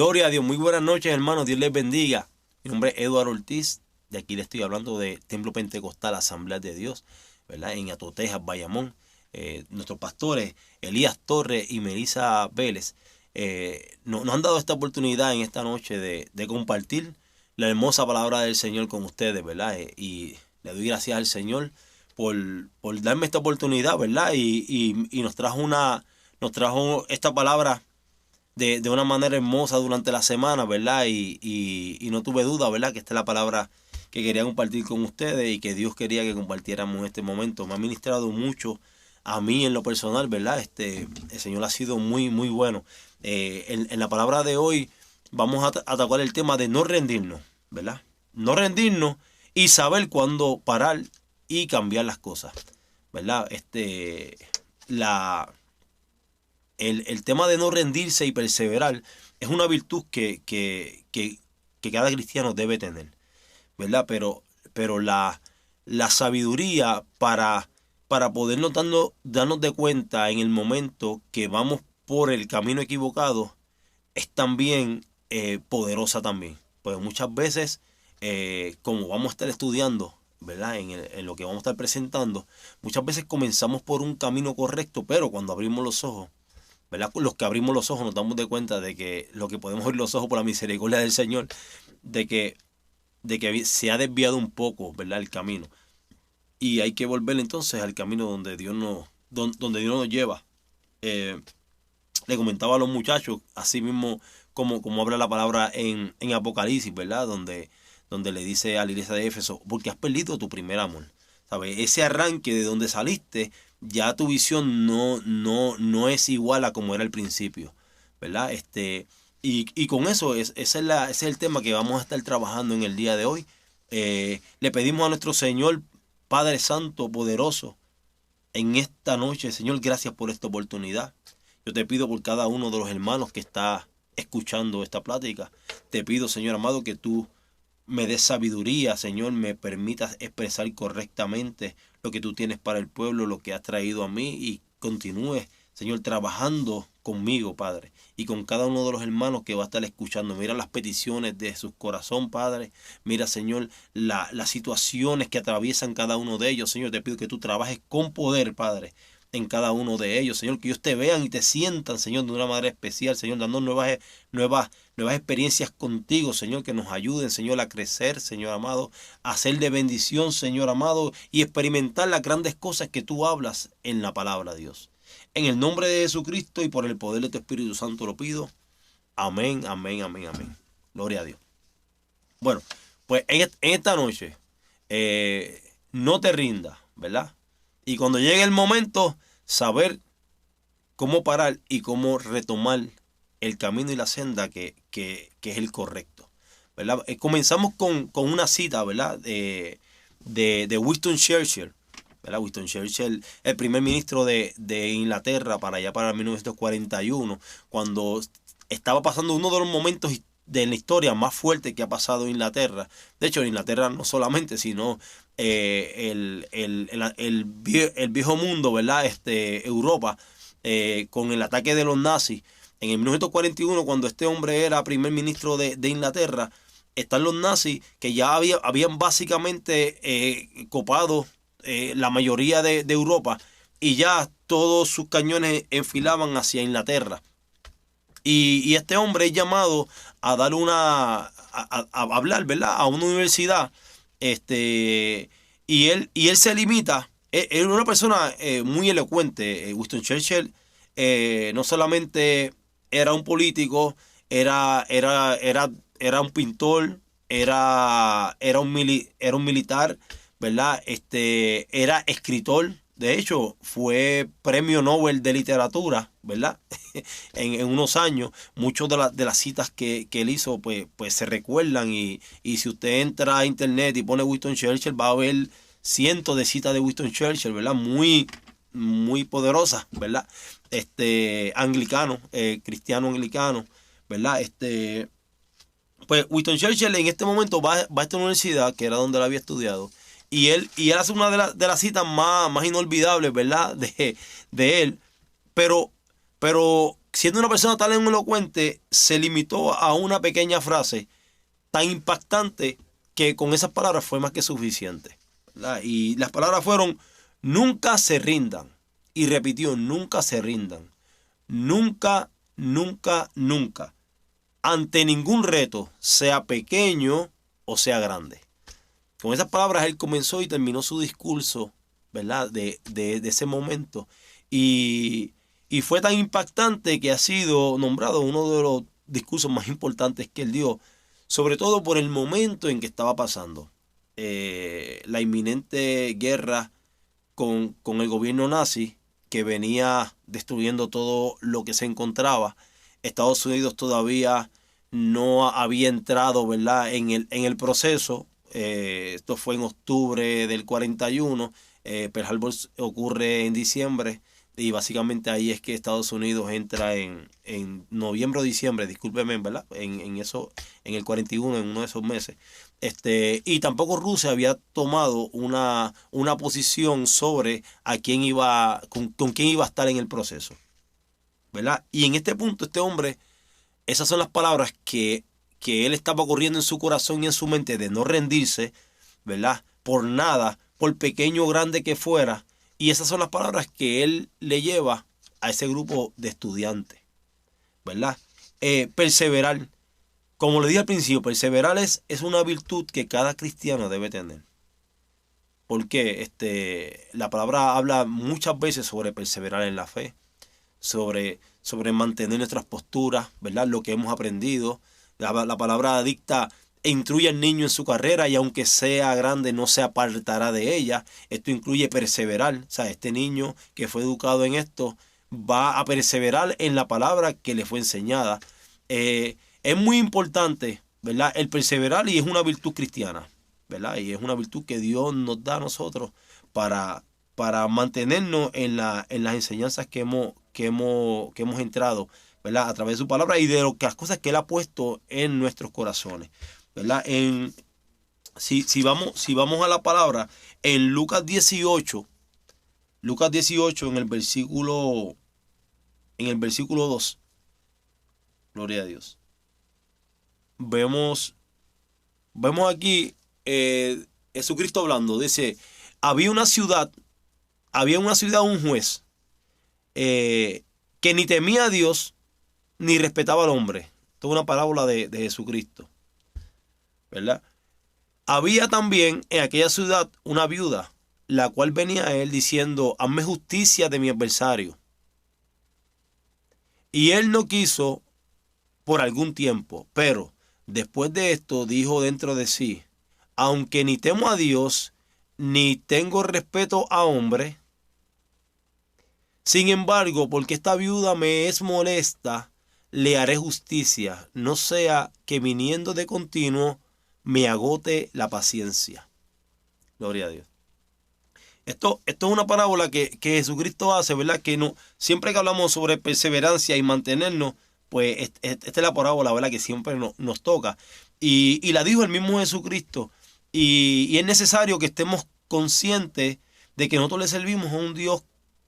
Gloria a Dios, muy buenas noches, hermanos, Dios les bendiga. Mi nombre es Eduardo Ortiz, de aquí le estoy hablando de Templo Pentecostal Asamblea de Dios, ¿verdad? En Atotejas, Bayamón. Nuestros pastores, Elías Torres y Melissa Vélez, nos han dado esta oportunidad en esta noche de compartir la hermosa palabra del Señor con ustedes, ¿verdad? Y le doy gracias al Señor por darme esta oportunidad, ¿verdad? Y nos trajo esta palabra de una manera hermosa durante la semana, ¿verdad? Y no tuve duda, ¿verdad? Que esta es la palabra que quería compartir con ustedes y que Dios quería que compartiéramos en este momento. Me ha ministrado mucho a mí en lo personal, ¿verdad? El Señor ha sido muy, muy bueno. En la palabra de hoy vamos a tocar el tema de no rendirnos, ¿verdad? No rendirnos y saber cuándo parar y cambiar las cosas, ¿verdad? El tema de no rendirse y perseverar es una virtud que cada cristiano debe tener, ¿verdad? Pero la sabiduría para podernos darnos de cuenta en el momento que vamos por el camino equivocado es también poderosa también. Pues muchas veces, como vamos a estar estudiando, ¿verdad? En lo que vamos a estar presentando, muchas veces comenzamos por un camino correcto, pero cuando abrimos los ojos, ¿verdad? Los que abrimos los ojos nos damos de cuenta de que lo que podemos abrir los ojos por la misericordia del Señor, de que se ha desviado un poco, ¿verdad? El camino. Y hay que volver entonces al camino donde Dios nos lleva. Eh, Le comentaba a los muchachos, así mismo como habla la palabra en Apocalipsis, ¿verdad? Donde le dice a la iglesia de Éfeso, porque has perdido tu primer amor. ¿Sabes? Ese arranque de donde saliste, ya tu visión no es igual a como era al principio, ¿verdad? Y con eso, ese es el tema que vamos a estar trabajando en el día de hoy. Le pedimos a nuestro Señor, Padre Santo, poderoso, en esta noche, Señor, gracias por esta oportunidad. Yo te pido por cada uno de los hermanos que está escuchando esta plática. Te pido, Señor amado, que tú me des sabiduría, Señor, me permitas expresar correctamente lo que tú tienes para el pueblo, lo que has traído a mí y continúes, Señor, trabajando conmigo, Padre, y con cada uno de los hermanos que va a estar escuchando. Mira las peticiones de su corazón, Padre. Mira, Señor, las situaciones que atraviesan cada uno de ellos. Señor, te pido que tú trabajes con poder, Padre, en cada uno de ellos, Señor, que ellos te vean y te sientan, Señor, de una manera especial, Señor, dando nuevas experiencias contigo, Señor, que nos ayuden, Señor, a crecer, Señor amado, a ser de bendición, Señor amado, y experimentar las grandes cosas que tú hablas en la palabra, Dios. En el nombre de Jesucristo y por el poder de tu Espíritu Santo lo pido. Amén, amén, amén, amén. Gloria a Dios. Bueno, pues en esta noche, no te rindas, ¿verdad? Y cuando llegue el momento, saber cómo parar y cómo retomar el camino y la senda que es el correcto, ¿verdad? Comenzamos con una cita, ¿verdad? De Winston Churchill, ¿verdad? Winston Churchill, el primer ministro de Inglaterra para allá para 1941, cuando estaba pasando uno de los momentos de la historia más fuerte que ha pasado en Inglaterra. De hecho, en Inglaterra no solamente, sino el viejo mundo, ¿verdad? Europa, con el ataque de los nazis. En el 1941, cuando este hombre era primer ministro de Inglaterra, están los nazis que ya habían básicamente copado la mayoría de Europa y ya todos sus cañones enfilaban hacia Inglaterra. Y este hombre es llamado a dar a hablar, ¿verdad? A una universidad. Y él se limita. Él es una persona muy elocuente. Winston Churchill no solamente era un político, era un pintor, era un militar, ¿verdad? Era escritor. De hecho, fue premio Nobel de literatura, ¿verdad? en unos años. Muchas de las citas que él hizo, pues se recuerdan. Y si usted entra a internet y pone Winston Churchill, va a ver cientos de citas de Winston Churchill, ¿verdad? Muy, muy poderosas, ¿verdad? Anglicano, cristiano anglicano, ¿verdad? Pues Winston Churchill en este momento va a esta universidad, que era donde él había estudiado. Y él hace una de las citas más inolvidables, ¿verdad? De él. Pero siendo una persona tan elocuente, se limitó a una pequeña frase tan impactante que con esas palabras fue más que suficiente, ¿verdad? Y las palabras fueron: nunca se rindan. Y repitió: nunca se rindan. Nunca, nunca, nunca. Ante ningún reto, sea pequeño o sea grande. Con esas palabras él comenzó y terminó su discurso, ¿verdad? De ese momento. Y, y fue tan impactante que ha sido nombrado uno de los discursos más importantes que él dio, sobre todo por el momento en que estaba pasando. La inminente guerra con el gobierno nazi, que venía destruyendo todo lo que se encontraba. Estados Unidos todavía no había entrado, ¿verdad?, en el proceso. Esto fue en octubre del 41. Pearl Harbor ocurre en diciembre. Y básicamente ahí es que Estados Unidos entra en noviembre o diciembre, discúlpeme, ¿verdad? En eso, en el 41, en uno de esos meses. Y tampoco Rusia había tomado una posición sobre a quién iba, con quién iba a estar en el proceso, ¿verdad? Y en este punto, este hombre, esas son las palabras que él estaba corriendo en su corazón y en su mente, de no rendirse, ¿verdad? Por nada, por pequeño o grande que fuera. Y esas son las palabras que él le lleva a ese grupo de estudiantes, ¿verdad? Perseverar. Como le dije al principio, perseverar es una virtud que cada cristiano debe tener. Porque la palabra habla muchas veces sobre perseverar en la fe, sobre mantener nuestras posturas, ¿verdad? Lo que hemos aprendido. La palabra dicta: instruye al niño en su carrera y aunque sea grande no se apartará de ella. Esto incluye perseverar. O sea, este niño que fue educado en esto va a perseverar en la palabra que le fue enseñada. Es muy importante, ¿verdad?, el perseverar, y es una virtud cristiana, ¿verdad? Y es una virtud que Dios nos da a nosotros para mantenernos en las enseñanzas que hemos entrado, ¿verdad?, a través de su palabra y de las cosas que Él ha puesto en nuestros corazones, ¿verdad? Si vamos a la palabra, en Lucas 18, en el versículo 2, gloria a Dios. Vemos aquí Jesucristo hablando. Dice: había una ciudad, un juez, que ni temía a Dios ni respetaba al hombre. Esto es una parábola de Jesucristo, ¿verdad? Había también en aquella ciudad una viuda, la cual venía a él diciendo: hazme justicia de mi adversario. Y él no quiso por algún tiempo, pero después de esto dijo dentro de sí: aunque ni temo a Dios, ni tengo respeto a hombre, sin embargo, porque esta viuda me es molesta, le haré justicia, no sea que viniendo de continuo me agote la paciencia. Gloria a Dios. Esto es una parábola que Jesucristo hace, ¿verdad? Que no, siempre que hablamos sobre perseverancia y mantenernos, pues esta es la parábola, ¿verdad?, que siempre nos toca. Y la dijo el mismo Jesucristo. Y es necesario que estemos conscientes de que nosotros le servimos a un Dios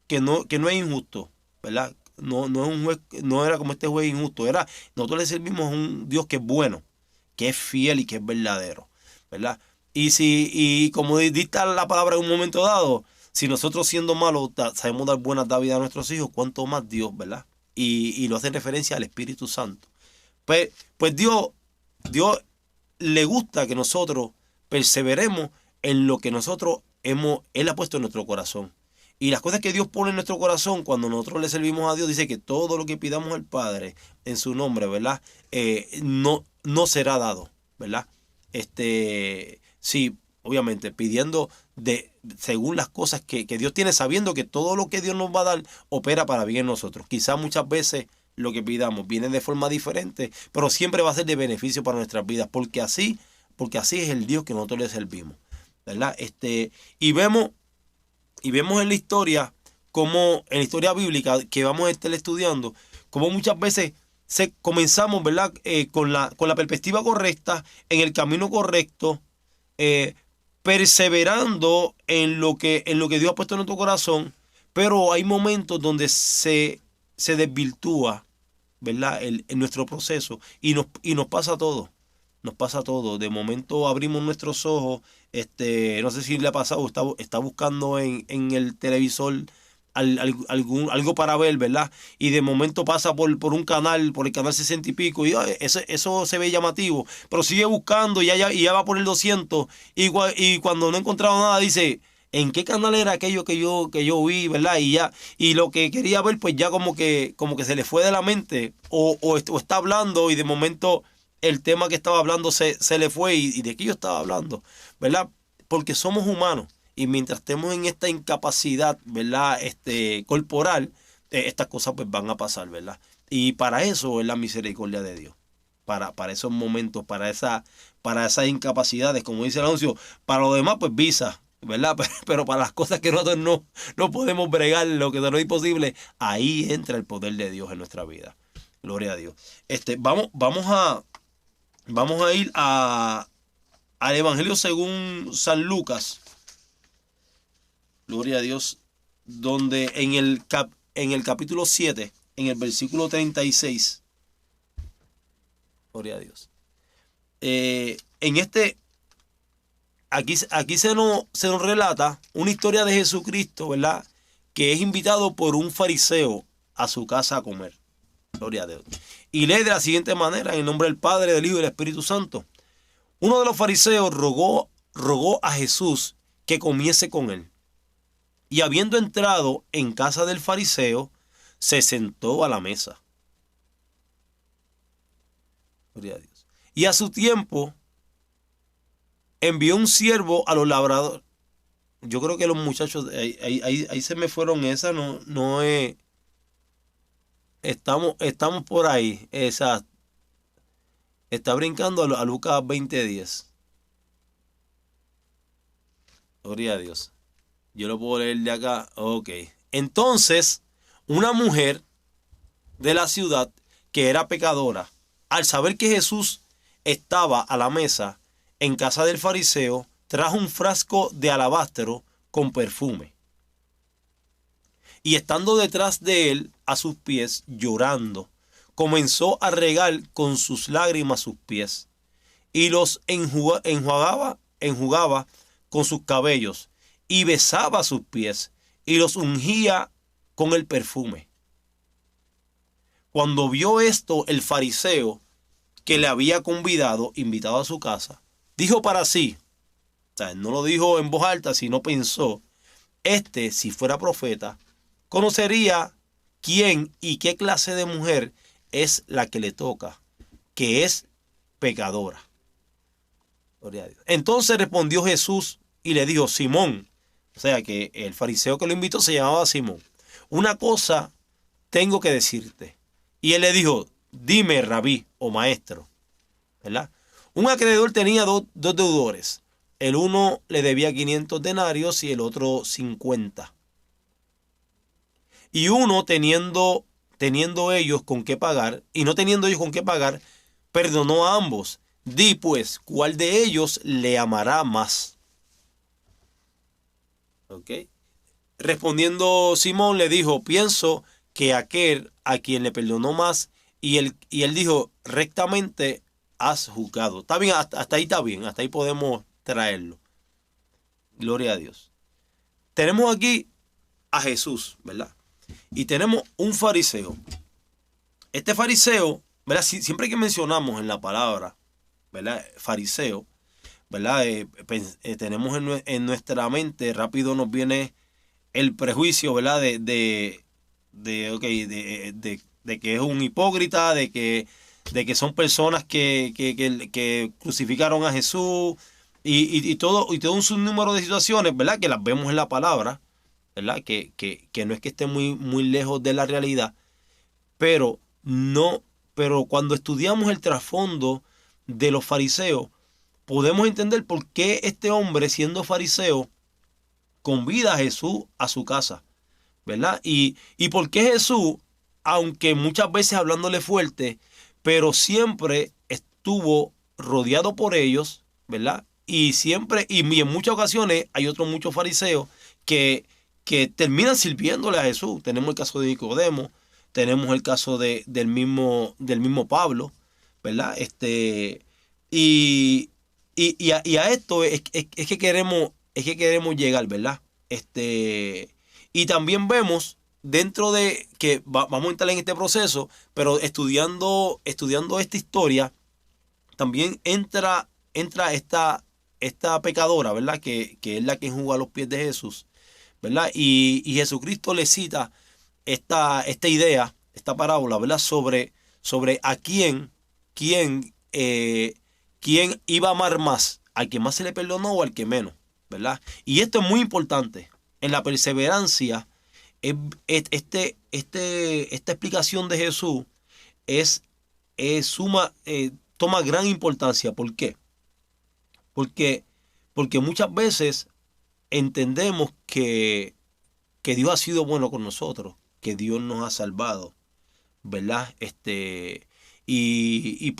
que no es injusto, ¿verdad? No es un juez, no era como este juez injusto. Nosotros le servimos a un Dios que es bueno, que es fiel y que es verdadero, ¿verdad? Y como dicta la palabra en un momento dado, si nosotros, siendo malos, sabemos dar buenas dávidas a nuestros hijos, cuánto más Dios, ¿verdad? Y lo hace en referencia al Espíritu Santo. Pues Dios le gusta que nosotros perseveremos en lo que Él ha puesto en nuestro corazón. Y las cosas que Dios pone en nuestro corazón, cuando nosotros le servimos a Dios, dice que todo lo que pidamos al Padre en su nombre, ¿verdad? No será dado, ¿verdad? Sí, obviamente, pidiendo según las cosas que Dios tiene, sabiendo que todo lo que Dios nos va a dar opera para bien en nosotros. Quizás muchas veces lo que pidamos viene de forma diferente, pero siempre va a ser de beneficio para nuestras vidas, porque así es el Dios que nosotros le servimos, ¿verdad? Y vemos en la historia, como en la historia bíblica que vamos a estar estudiando, como muchas veces comenzamos, ¿verdad?, con la perspectiva correcta, en el camino correcto, perseverando en lo que Dios ha puesto en nuestro corazón, pero hay momentos donde se desvirtúa ¿verdad? En nuestro proceso y nos pasa todo. Nos pasa todo. De momento abrimos nuestros ojos. No sé si le ha pasado, está buscando en el televisor algo para ver, ¿verdad? Y de momento pasa por un canal, por el canal 60 y pico, y eso se ve llamativo. Pero sigue buscando y ya va por el 200. Y cuando no ha encontrado nada, dice, ¿en qué canal era aquello que yo vi, ¿verdad? Y lo que quería ver, pues ya como que se le fue de la mente, o está hablando y de momento el tema que estaba hablando se le fue y de qué yo estaba hablando, ¿verdad? Porque somos humanos y mientras estemos en esta incapacidad, ¿verdad? Corporal, estas cosas pues van a pasar, ¿verdad? Y para eso es la misericordia de Dios. Para esos momentos, para esas incapacidades, como dice el anuncio, para lo demás, pues visa, ¿verdad? Pero para las cosas que nosotros no podemos bregar, lo que no es imposible, ahí entra el poder de Dios en nuestra vida. Gloria a Dios. Vamos a ir al Evangelio según San Lucas. Gloria a Dios. Donde en el capítulo 7, en el versículo 36. Gloria a Dios. Aquí se nos relata una historia de Jesucristo, ¿verdad? Que es invitado por un fariseo a su casa a comer. Gloria a Dios. Y lee de la siguiente manera, en el nombre del Padre, del Hijo y del Espíritu Santo. Uno de los fariseos rogó a Jesús que comiese con él. Y habiendo entrado en casa del fariseo, se sentó a la mesa. Gloria a Dios. Y a su tiempo envió un siervo a los labradores. Yo creo que los muchachos, ahí se me fueron esas, no es. Estamos por ahí. Exacto. Está brincando a Lucas 20:10. Gloria a Dios. Yo lo puedo leer de acá. Ok. Entonces, una mujer de la ciudad que era pecadora, al saber que Jesús estaba a la mesa en casa del fariseo, trajo un frasco de alabastro con perfume. Y estando detrás de él, a sus pies, llorando, comenzó a regar con sus lágrimas sus pies, y los enjugaba con sus cabellos, y besaba sus pies, y los ungía con el perfume. Cuando vio esto, el fariseo que le había invitado a su casa, dijo para sí, o sea, no lo dijo en voz alta, sino pensó, si fuera profeta, conocería quién y qué clase de mujer es la que le toca, que es pecadora. Gloria a Dios. Entonces respondió Jesús y le dijo, Simón, o sea que el fariseo que lo invitó se llamaba Simón, una cosa tengo que decirte. Y él le dijo, dime, rabí o maestro, ¿verdad? Un acreedor tenía dos deudores. El uno le debía 500 denarios y el otro 50. Y uno teniendo ellos con qué pagar, y no teniendo ellos con qué pagar, perdonó a ambos. Di pues, ¿cuál de ellos le amará más? ¿Ok? Respondiendo Simón le dijo, pienso que aquel a quien le perdonó más, y él dijo, rectamente has juzgado. Está bien, hasta ahí está bien, hasta ahí podemos traerlo. Gloria a Dios. Tenemos aquí a Jesús, ¿verdad? Y tenemos un fariseo. Este fariseo, ¿verdad? Siempre que mencionamos en la palabra, ¿verdad? Fariseo, ¿verdad? Tenemos en nuestra mente, rápido nos viene el prejuicio, ¿verdad? De que es un hipócrita, de que son personas que crucificaron a Jesús y todo un sinnúmero de situaciones, ¿verdad? Que las vemos en la palabra, ¿verdad? Que no es que esté muy lejos de la realidad, pero cuando estudiamos el trasfondo de los fariseos, podemos entender por qué este hombre, siendo fariseo, convida a Jesús a su casa, ¿verdad? Y por qué Jesús, aunque muchas veces hablándole fuerte, pero siempre estuvo rodeado por ellos, ¿verdad? Y en muchas ocasiones hay muchos fariseos que terminan sirviéndole a Jesús. Tenemos el caso de Nicodemo, tenemos el caso del mismo Pablo, ¿verdad? Y, y a esto es que queremos llegar, ¿verdad? Y también vemos dentro de que vamos a entrar en este proceso, pero estudiando esta historia, también entra esta pecadora, ¿verdad? Que es la que enjuga los pies de Jesús, ¿verdad? Y Jesucristo le cita esta idea, esta parábola, ¿verdad? Sobre a quién iba a amar más, al que más se le perdonó o al que menos, ¿verdad? Y esto es muy importante. En la perseverancia, es- esta explicación de Jesús es, toma gran importancia. ¿Por qué? Porque, porque muchas veces entendemos que Dios ha sido bueno con nosotros, que Dios nos ha salvado, ¿verdad? Y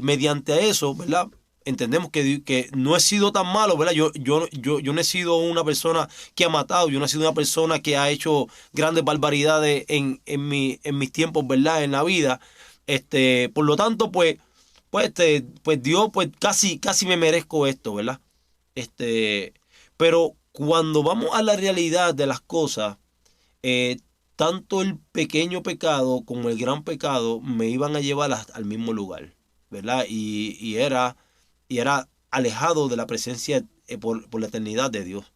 mediante eso, ¿verdad? Entendemos que no he sido tan malo, ¿verdad? Yo no he sido una persona que ha matado, yo no he sido una persona que ha hecho grandes barbaridades en mis tiempos, ¿verdad? En la vida. Por lo tanto, pues Dios, pues casi me merezco esto, ¿verdad? Este, pero cuando vamos a la realidad de las cosas, eh, tanto el pequeño pecado como el gran pecado me iban a llevar al mismo lugar, ¿verdad? Y era alejado de la presencia por la eternidad de Dios.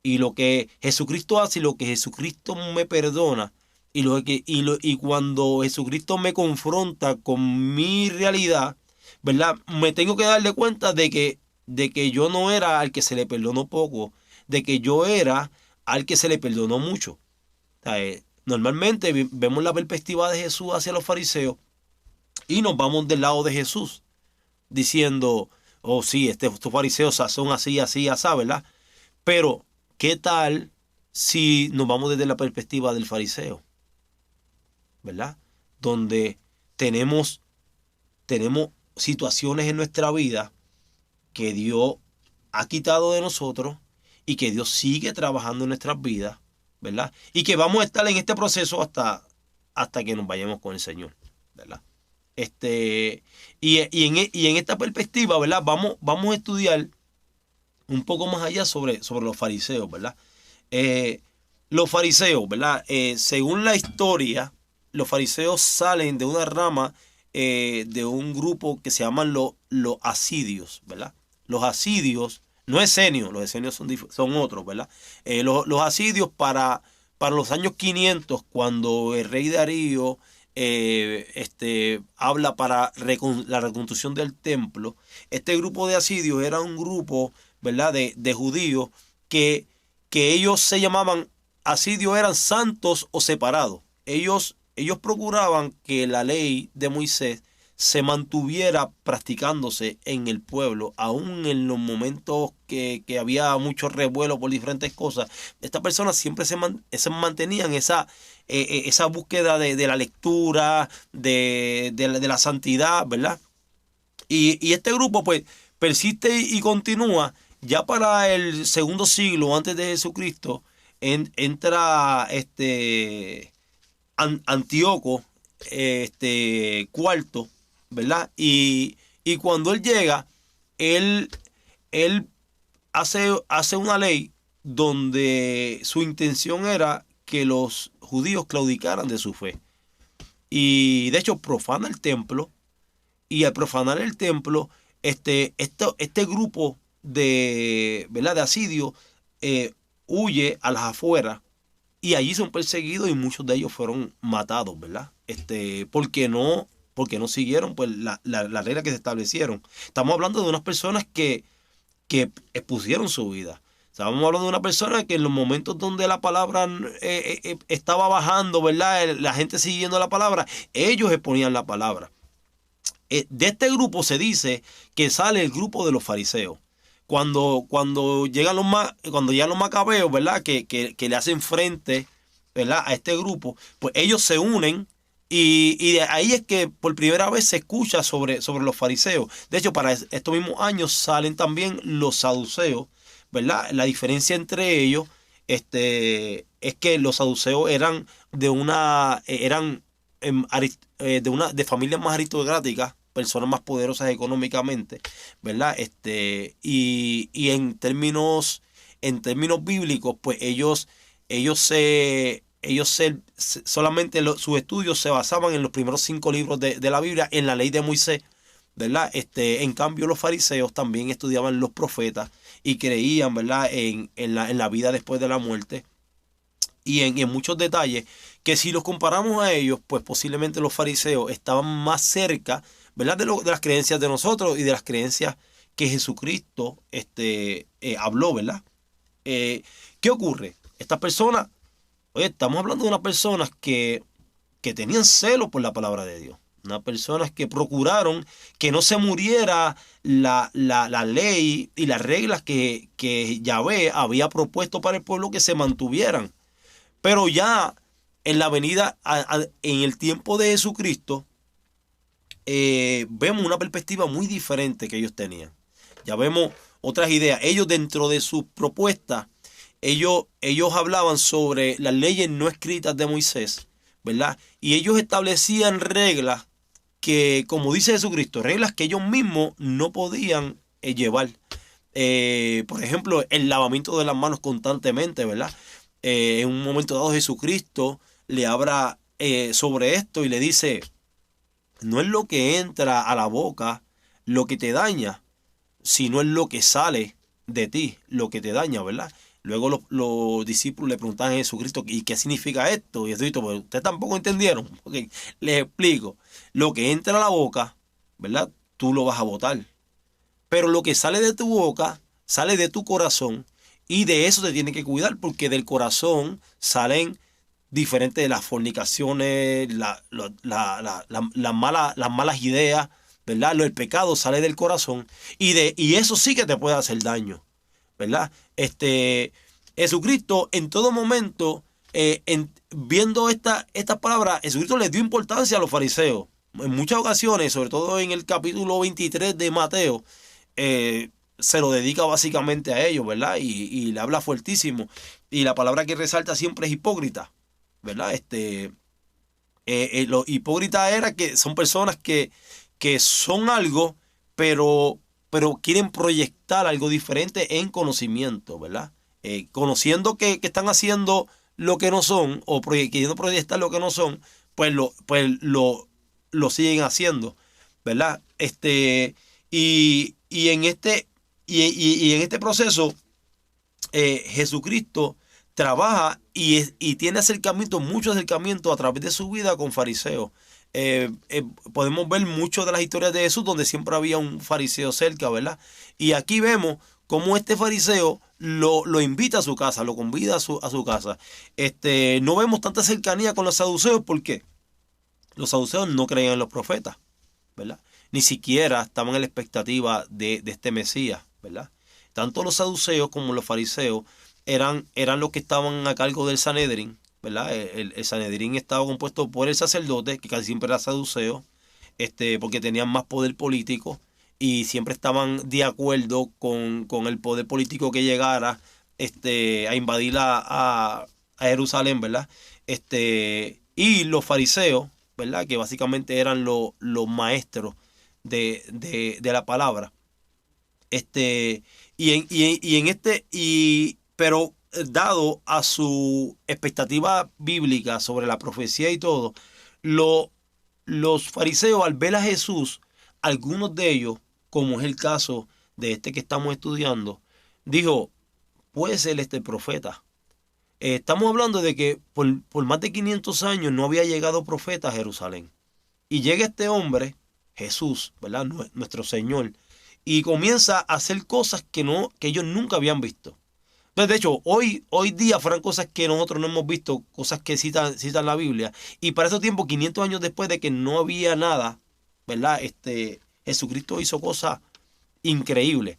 Y lo que Jesucristo hace y lo que Jesucristo me perdona, y cuando Jesucristo me confronta con mi realidad, ¿verdad? Me tengo que darle cuenta de que yo no era al que se le perdonó poco, de que yo era al que se le perdonó mucho. Sea, normalmente vemos la perspectiva de Jesús hacia los fariseos y nos vamos del lado de Jesús, diciendo, oh sí, estos fariseos son así, así, así, ¿verdad? Pero, ¿qué tal si nos vamos desde la perspectiva del fariseo, ¿verdad? Donde tenemos situaciones en nuestra vida que Dios ha quitado de nosotros y que Dios sigue trabajando en nuestras vidas, ¿verdad? Y que vamos a estar en este proceso hasta que nos vayamos con el Señor, ¿verdad? Y en esta perspectiva, ¿verdad? Vamos a estudiar un poco más allá sobre los fariseos, ¿verdad? Eh, los fariseos, ¿verdad? Según la historia, los fariseos salen de una rama de un grupo que se llaman los asidios, ¿verdad? Los asidios, no esenios, los esenios son otros, ¿verdad? Los asidios para los años 500, cuando el rey Darío habla para la reconstrucción del templo, este grupo de asidios era un grupo, ¿verdad? De judíos que ellos se llamaban asidios, eran santos o separados. Ellos procuraban que la ley de Moisés se mantuviera practicándose en el pueblo, aún en los momentos que había mucho revuelo por diferentes cosas. Estas personas siempre se mantenían esa búsqueda de la lectura, de la santidad, ¿verdad? Y este grupo pues persiste y continúa. Ya para el segundo siglo antes de Jesucristo entra Antíoco cuarto, ¿verdad? Y cuando él llega, él, él hace una ley donde su intención era que los judíos claudicaran de su fe. Y de hecho profana el templo, y al profanar el templo, este grupo ¿verdad? De asidios huye a las afueras y allí son perseguidos y muchos de ellos fueron matados, ¿verdad? Porque no siguieron pues, la regla que se establecieron. Estamos hablando de unas personas que expusieron su vida. Estábamos hablando de una persona que en los momentos donde la palabra estaba bajando, ¿verdad? La gente siguiendo la palabra, ellos exponían la palabra. De este grupo se dice que sale el grupo de los fariseos. Cuando llegan los macabeos, ¿verdad? Que le hacen frente, ¿verdad? A este grupo, pues ellos se unen y de ahí es que por primera vez se escucha sobre los fariseos. De hecho, para estos mismos años salen también los saduceos, ¿verdad? La diferencia entre ellos es que los saduceos eran de familias más aristocráticas, personas más poderosas económicamente, ¿verdad? Y en términos bíblicos, pues solamente sus estudios se basaban en los primeros 5 libros de la Biblia, en la ley de Moisés, ¿verdad? En cambio, los fariseos también estudiaban los profetas y creían, ¿verdad? En la vida después de la muerte y en muchos detalles que, si los comparamos a ellos, pues posiblemente los fariseos estaban más cerca, ¿verdad? De las creencias de nosotros y de las creencias que Jesucristo habló, ¿verdad? ¿Qué ocurre? Estas personas, oye, estamos hablando de unas personas que tenían celo por la palabra de Dios. Unas personas que procuraron que no se muriera la ley y las reglas que Yahvé había propuesto para el pueblo, que se mantuvieran. Pero ya en la venida, en el tiempo de Jesucristo, vemos una perspectiva muy diferente que ellos tenían. Ya vemos otras ideas. Ellos, dentro de sus propuestas, ellos hablaban sobre las leyes no escritas de Moisés, ¿verdad? Y ellos establecían reglas que, como dice Jesucristo, reglas que ellos mismos no podían llevar. Por ejemplo, el lavamiento de las manos constantemente, ¿verdad? En un momento dado, Jesucristo le habla sobre esto y le dice: no es lo que entra a la boca lo que te daña, sino es lo que sale de ti lo que te daña, ¿verdad? Luego los discípulos le preguntan a Jesucristo: ¿y qué significa esto? Y Jesucristo: pues ustedes tampoco entendieron. Okay, les explico. Lo que entra a la boca, ¿verdad? Tú lo vas a botar. Pero lo que sale de tu boca, sale de tu corazón, y de eso te tienes que cuidar, porque del corazón salen diferentes de las fornicaciones, las malas ideas, ¿verdad? El pecado sale del corazón, y eso sí que te puede hacer daño, ¿verdad? Jesucristo, en todo momento, viendo estas palabras, Jesucristo les dio importancia a los fariseos. En muchas ocasiones, sobre todo en el capítulo 23 de Mateo, se lo dedica básicamente a ellos, ¿verdad? Y le habla fuertísimo. Y la palabra que resalta siempre es hipócrita, ¿verdad? Los hipócritas son personas que son algo, pero quieren proyectar algo diferente en conocimiento, ¿verdad? Conociendo que están haciendo lo que no son, o queriendo proyectar lo que no son, lo siguen haciendo, ¿verdad? Y en este proceso, Jesucristo trabaja y tiene mucho acercamiento a través de su vida con fariseos. Podemos ver mucho de las historias de Jesús donde siempre había un fariseo cerca, ¿verdad? Y aquí vemos cómo este fariseo lo invita a su casa, lo convida a su casa. No vemos tanta cercanía con los saduceos. ¿Por qué? Los saduceos no creían en los profetas, ¿verdad? Ni siquiera estaban en la expectativa de este Mesías, ¿verdad? Tanto los saduceos como los fariseos eran los que estaban a cargo del Sanedrín, ¿verdad? El Sanedrín estaba compuesto por el sacerdote, que casi siempre era saduceo, porque tenían más poder político y siempre estaban de acuerdo con el poder político que llegara a invadir a Jerusalén, ¿verdad? Y los fariseos, ¿verdad? Que básicamente eran los maestros de la palabra. Pero dado a su expectativa bíblica sobre la profecía y todo, los fariseos, al ver a Jesús, algunos de ellos, como es el caso de este que estamos estudiando, dijo: puede ser este profeta. Estamos hablando de que por más de 500 años no había llegado profeta a Jerusalén. Y llega este hombre, Jesús, ¿verdad? Nuestro Señor, y comienza a hacer cosas que ellos nunca habían visto. Entonces, de hecho, hoy día fueran cosas que nosotros no hemos visto, cosas que citan la Biblia. Y para ese tiempo, 500 años después de que no había nada, ¿verdad? Jesucristo hizo cosas increíbles.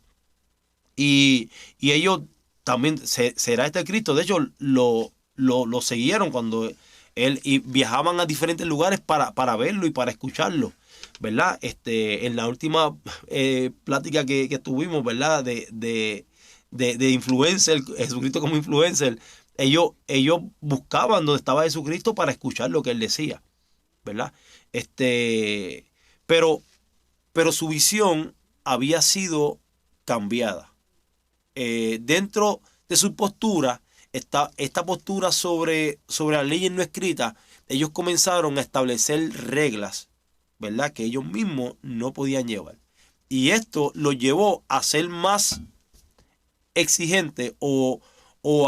Y ellos también, será este Cristo. De hecho, lo siguieron cuando y viajaban a diferentes lugares para verlo y para escucharlo, ¿verdad? En la última plática que tuvimos, ¿verdad? De influencer, Jesucristo como influencer, ellos buscaban donde estaba Jesucristo para escuchar lo que él decía. ¿verdad? Este, pero, pero su visión había sido cambiada. Dentro de su postura, esta postura sobre las leyes no escritas, ellos comenzaron a establecer reglas, ¿verdad? Que ellos mismos no podían llevar. Y esto los llevó a ser más exigentes o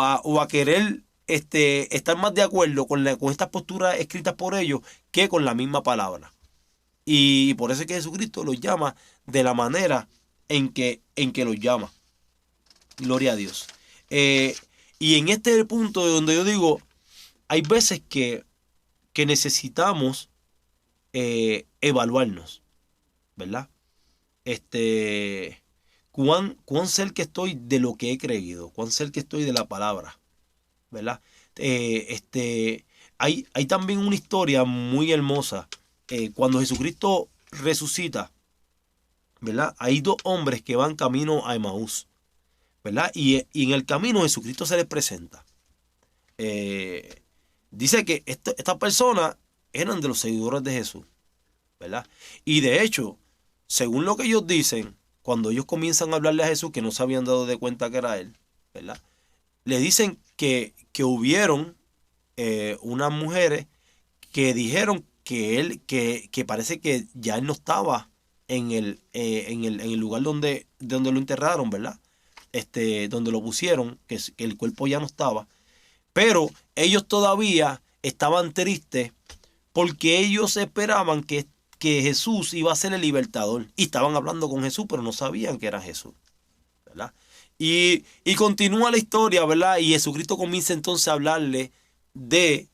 a querer estar más de acuerdo con estas posturas escritas por ellos que con la misma palabra. Y por eso es que Jesucristo los llama de la manera en que los llama. Gloria a Dios. Eh, y en este punto de donde yo digo, hay veces que necesitamos evaluarnos, ¿verdad? Este, cuán cerca estoy de lo que he creído, cuán cerca estoy de la palabra, ¿verdad? Hay también una historia muy hermosa. Cuando Jesucristo resucita, ¿verdad? Hay dos hombres que van camino a Emaús, ¿verdad? Y en el camino Jesucristo se les presenta. Eh, Dice que estas personas eran de los seguidores de Jesús, ¿verdad? Y de hecho, según lo que ellos dicen, cuando ellos comienzan a hablarle a Jesús, que no se habían dado de cuenta que era él, ¿verdad? Le dicen que hubieron unas mujeres que dijeron que parece que ya él no estaba en el lugar donde lo enterraron, ¿verdad? Donde lo pusieron, que el cuerpo ya no estaba. Pero ellos todavía estaban tristes porque ellos esperaban que Jesús iba a ser el libertador. Y estaban hablando con Jesús, pero no sabían que era Jesús, ¿verdad? Y continúa la historia, ¿verdad? Y Jesucristo comienza entonces a hablarle de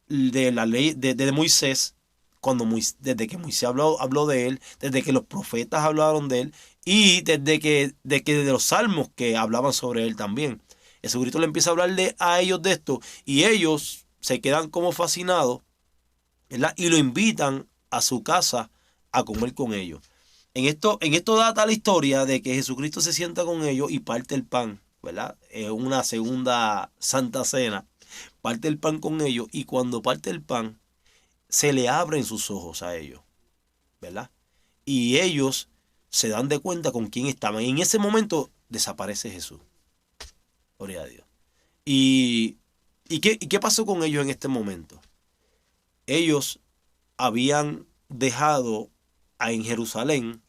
la ley de Moisés, desde que Moisés habló de él, desde que los profetas hablaron de él y desde los salmos que hablaban sobre él también. Jesucristo le empieza a hablarle a ellos de esto y ellos se quedan como fascinados, ¿verdad? Y lo invitan a su casa a comer con ellos. En esto data la historia de que Jesucristo se sienta con ellos y parte el pan, ¿verdad? Es una segunda santa cena. Parte el pan con ellos y cuando parte el pan se le abren sus ojos a ellos, ¿verdad? Y ellos se dan de cuenta con quién estaban. Y en ese momento desaparece Jesús. Gloria a Dios. ¿Y qué pasó con ellos en este momento? Ellos habían dejado en Jerusalén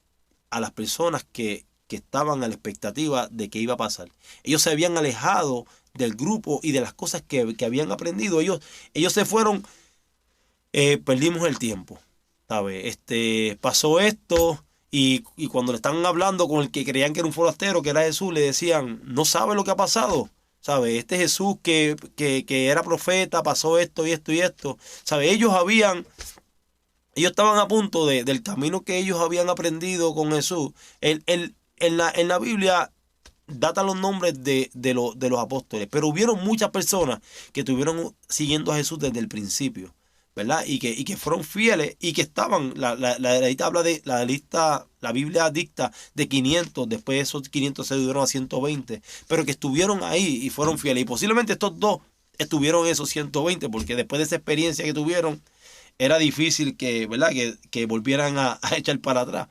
a las personas que estaban a la expectativa de qué iba a pasar. Ellos se habían alejado del grupo y de las cosas que habían aprendido. Ellos se fueron, perdimos el tiempo, ¿sabes? Pasó esto y cuando le estaban hablando con el que creían que era un forastero, que era Jesús, le decían, no sabe lo que ha pasado. ¿Sabe? Este Jesús que era profeta, pasó esto y esto y esto. ¿Sabe? Ellos estaban a punto del camino que ellos habían aprendido con Jesús. En la Biblia datan los nombres de los apóstoles, pero hubieron muchas personas que estuvieron siguiendo a Jesús desde el principio, ¿verdad? Y que fueron fieles y que estaban, la lista habla de, la Biblia dicta de 500, después esos 500 se dieron a 120, pero que estuvieron ahí y fueron fieles. Y posiblemente estos dos estuvieron en esos 120, porque después de esa experiencia que tuvieron, era difícil ¿verdad? Que volvieran a echar para atrás.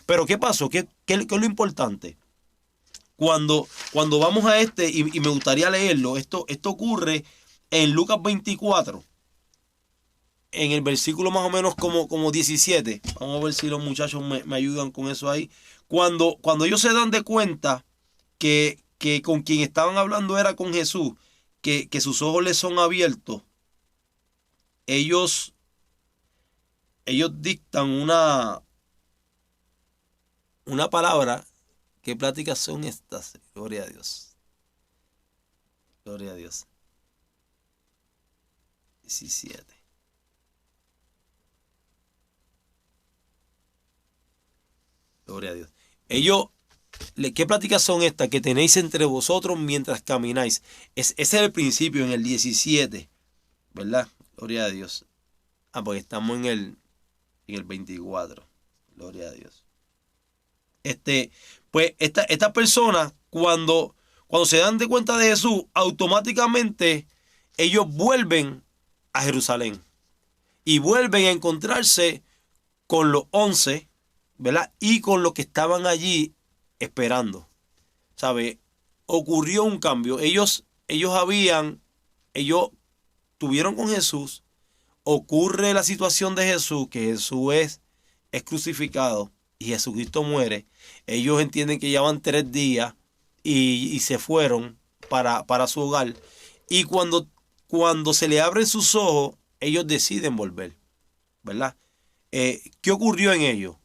Pero ¿qué pasó? ¿Qué es lo importante? Cuando vamos a y me gustaría leerlo, esto ocurre en Lucas 24, en el versículo más o menos como 17. Vamos a ver si los muchachos me ayudan con eso ahí. Cuando ellos se dan de cuenta que con quien estaban hablando era con Jesús, que sus ojos les son abiertos, ellos dictan una palabra. ¿Qué pláticas son estas? Gloria a Dios. Gloria a Dios. 17. Gloria a Dios. ¿Qué pláticas son estas que tenéis entre vosotros mientras camináis? Ese es el principio, en el 17, ¿verdad? Gloria a Dios. Porque estamos en el 24. Gloria a Dios. Pues estas personas, cuando se dan de cuenta de Jesús, automáticamente ellos vuelven a Jerusalén. y vuelven a encontrarse con los 11, ¿verdad? Y con los que estaban allí esperando, ¿sabe? Ocurrió un cambio. Ellos tuvieron con Jesús. Ocurre la situación de Jesús, que Jesús es crucificado y Jesucristo muere. Ellos entienden que ya van 3 días y se fueron para su hogar. Y cuando se le abren sus ojos, ellos deciden volver, ¿verdad? ¿Qué ocurrió en ellos?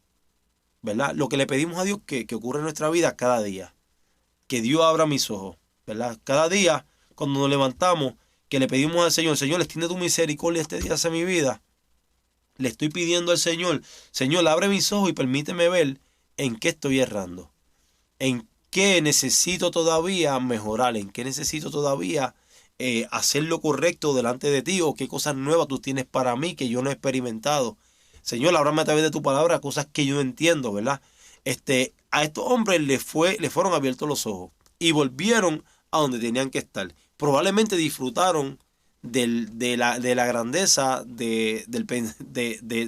¿Verdad? Lo que le pedimos a Dios que ocurra en nuestra vida cada día. Que Dios abra mis ojos, ¿verdad? Cada día, cuando nos levantamos, que le pedimos al Señor, Señor, extiende tu misericordia este día hacia mi vida. Le estoy pidiendo al Señor, Señor, abre mis ojos y permíteme ver en qué estoy errando. En qué necesito todavía mejorar, en qué necesito todavía hacer lo correcto delante de ti, o qué cosas nuevas tú tienes para mí que yo no he experimentado. Señor, háblame a través de tu palabra cosas que yo no entiendo, ¿verdad? A estos hombres les fueron abiertos los ojos y volvieron a donde tenían que estar. Probablemente disfrutaron de la grandeza de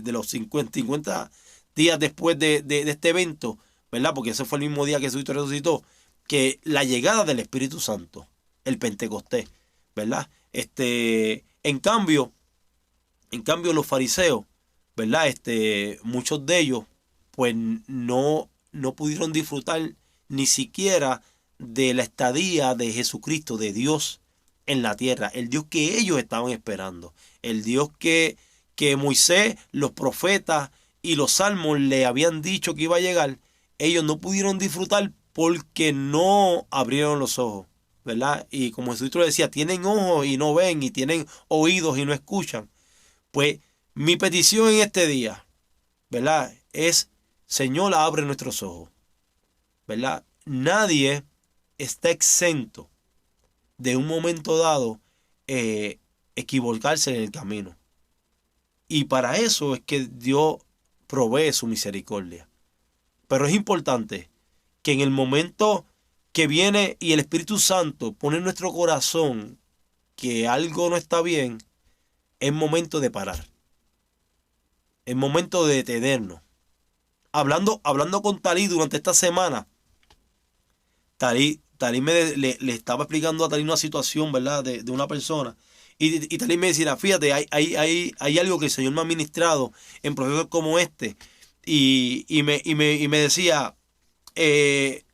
los 50 días después de este evento, ¿verdad? Porque ese fue el mismo día que Jesucristo resucitó, que la llegada del Espíritu Santo, el Pentecostés, ¿verdad? En cambio los fariseos, ¿verdad? Muchos de ellos, pues no pudieron disfrutar ni siquiera de la estadía de Jesucristo, de Dios en la tierra, el Dios que ellos estaban esperando, el Dios que Moisés, los profetas y los salmos le habían dicho que iba a llegar. Ellos no pudieron disfrutar porque no abrieron los ojos, ¿verdad? Y como Jesucristo decía, tienen ojos y no ven, y tienen oídos y no escuchan. Pues mi petición en este día, ¿verdad? Es, Señor, abre nuestros ojos, ¿verdad? Nadie está exento de un momento dado equivocarse en el camino. Y para eso es que Dios provee su misericordia. Pero es importante que en el momento que viene y el Espíritu Santo pone en nuestro corazón que algo no está bien, es momento de parar. Es momento de detenernos. Hablando con Talí durante esta semana, Talí le estaba explicando a Talí una situación, ¿verdad? De una persona. Y Talí me decía, fíjate, hay algo que el Señor me ha ministrado en procesos como este. Y me decía, eh,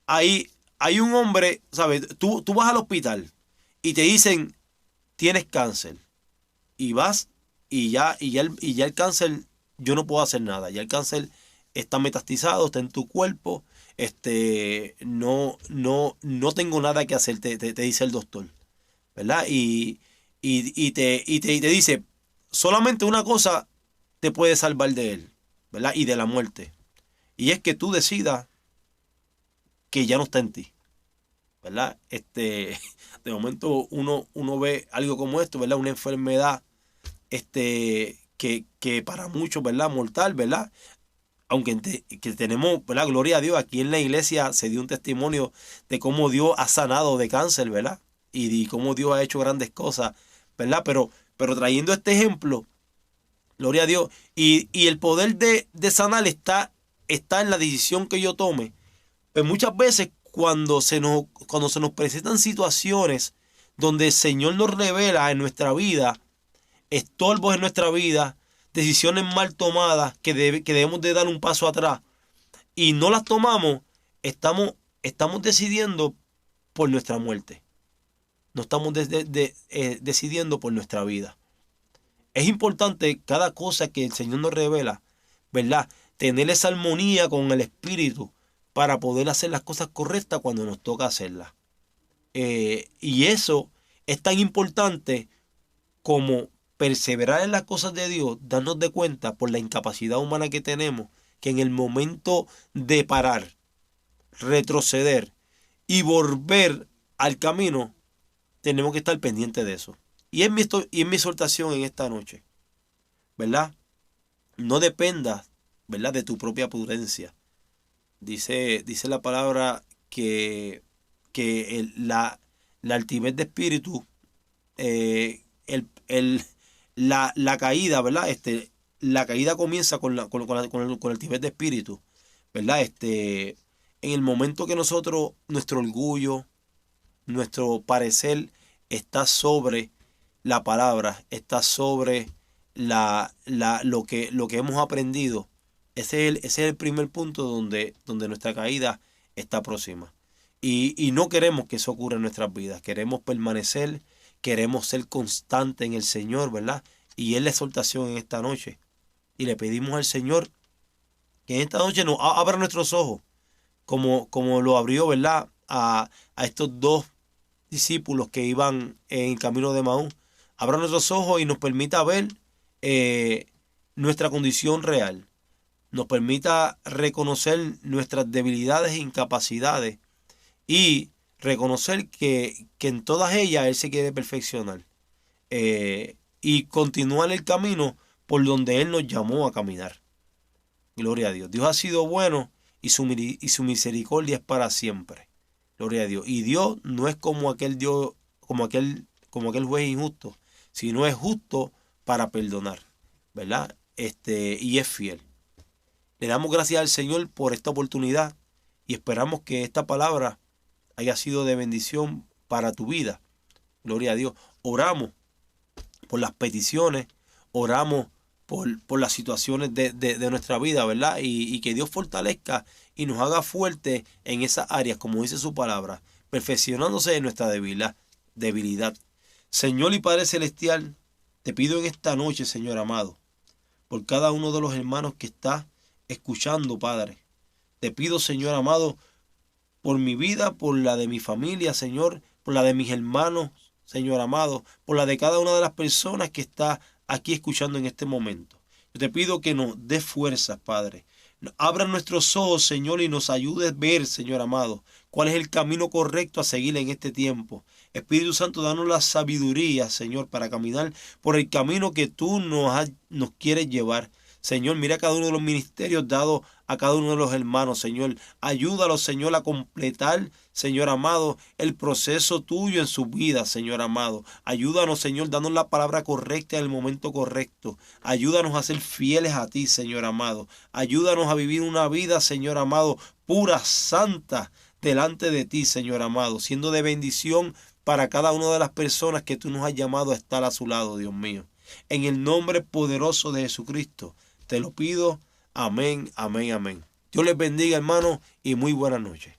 hay un hombre, ¿sabes? Tú vas al hospital y te dicen, tienes cáncer. Y vas y ya el cáncer, yo no puedo hacer nada. Ya el cáncer está metastizado, está en tu cuerpo. No tengo nada que hacer, te dice el doctor, ¿verdad? Y te dice, solamente una cosa te puede salvar de él, ¿verdad? Y de la muerte. Y es que tú decidas que ya no está en ti, ¿verdad? De momento uno ve algo como esto, ¿verdad? Una enfermedad, que para muchos, ¿verdad? Mortal, ¿verdad? Aunque que tenemos, ¿verdad? Gloria a Dios, aquí en la iglesia se dio un testimonio de cómo Dios ha sanado de cáncer, ¿verdad? Y cómo Dios ha hecho grandes cosas, ¿verdad? Pero trayendo este ejemplo, gloria a Dios, y el poder de sanar está en la decisión que yo tome. Pues muchas veces cuando se nos presentan situaciones donde el Señor nos revela en nuestra vida estorbos en nuestra vida, decisiones mal tomadas que debemos de dar un paso atrás y no las tomamos, estamos decidiendo por nuestra muerte. No estamos decidiendo por nuestra vida. Es importante cada cosa que el Señor nos revela, ¿verdad? Tener esa armonía con el Espíritu para poder hacer las cosas correctas cuando nos toca hacerlas. Y eso es tan importante como perseverar en las cosas de Dios, darnos de cuenta por la incapacidad humana que tenemos, que en el momento de parar, retroceder y volver al camino, tenemos que estar pendientes de eso. Y en mi exhortación en esta noche, ¿verdad? No dependas, ¿verdad?, de tu propia prudencia. Dice la palabra que la altivez de espíritu, eh, el, el, la caída, ¿verdad? La caída comienza con el tiber de espíritu, ¿verdad? En el momento que nosotros, nuestro orgullo, nuestro parecer está sobre la palabra, está sobre lo que hemos aprendido. Ese es el primer punto donde nuestra caída está próxima. Y no queremos que eso ocurra en nuestras vidas. Queremos permanecer, queremos ser constantes en el Señor, ¿verdad? Y es la exhortación en esta noche. Y le pedimos al Señor que en esta noche nos abra nuestros ojos, como lo abrió, ¿verdad? A estos dos discípulos que iban en el camino de Maús. Abra nuestros ojos y nos permita ver nuestra condición real. Nos permita reconocer nuestras debilidades e incapacidades y reconocer que en todas ellas Él se quiere perfeccionar y continuar el camino por donde Él nos llamó a caminar. Gloria a Dios. Dios ha sido bueno y su misericordia es para siempre. Gloria a Dios. Y Dios no es como aquel Dios, como aquel juez injusto, sino es justo para perdonar, ¿verdad? Y es fiel. Le damos gracias al Señor por esta oportunidad y esperamos que esta palabra haya sido de bendición para tu vida. Gloria a Dios. Oramos por las peticiones, oramos por las situaciones de nuestra vida, ¿verdad? Y que Dios fortalezca y nos haga fuertes en esas áreas, como dice su palabra, perfeccionándose en nuestra debilidad. Señor y Padre Celestial, te pido en esta noche, Señor amado, por cada uno de los hermanos que está escuchando, Padre. Te pido, Señor amado, por mi vida, por la de mi familia, Señor, por la de mis hermanos, Señor amado, por la de cada una de las personas que está aquí escuchando en este momento. Yo te pido que nos des fuerzas, Padre. Abra nuestros ojos, Señor, y nos ayudes a ver, Señor amado, cuál es el camino correcto a seguir en este tiempo. Espíritu Santo, danos la sabiduría, Señor, para caminar por el camino que tú nos quieres llevar. Señor, mira cada uno de los ministerios dados a cada uno de los hermanos, Señor. Ayúdalos, Señor, a completar, Señor amado, el proceso tuyo en su vida, Señor amado. Ayúdanos, Señor, danos la palabra correcta en el momento correcto. Ayúdanos a ser fieles a ti, Señor amado. Ayúdanos a vivir una vida, Señor amado, pura, santa, delante de ti, Señor amado, siendo de bendición para cada una de las personas que tú nos has llamado a estar a su lado, Dios mío. En el nombre poderoso de Jesucristo, te lo pido. Amén, amén, amén. Dios les bendiga, hermanos, y muy buenas noches.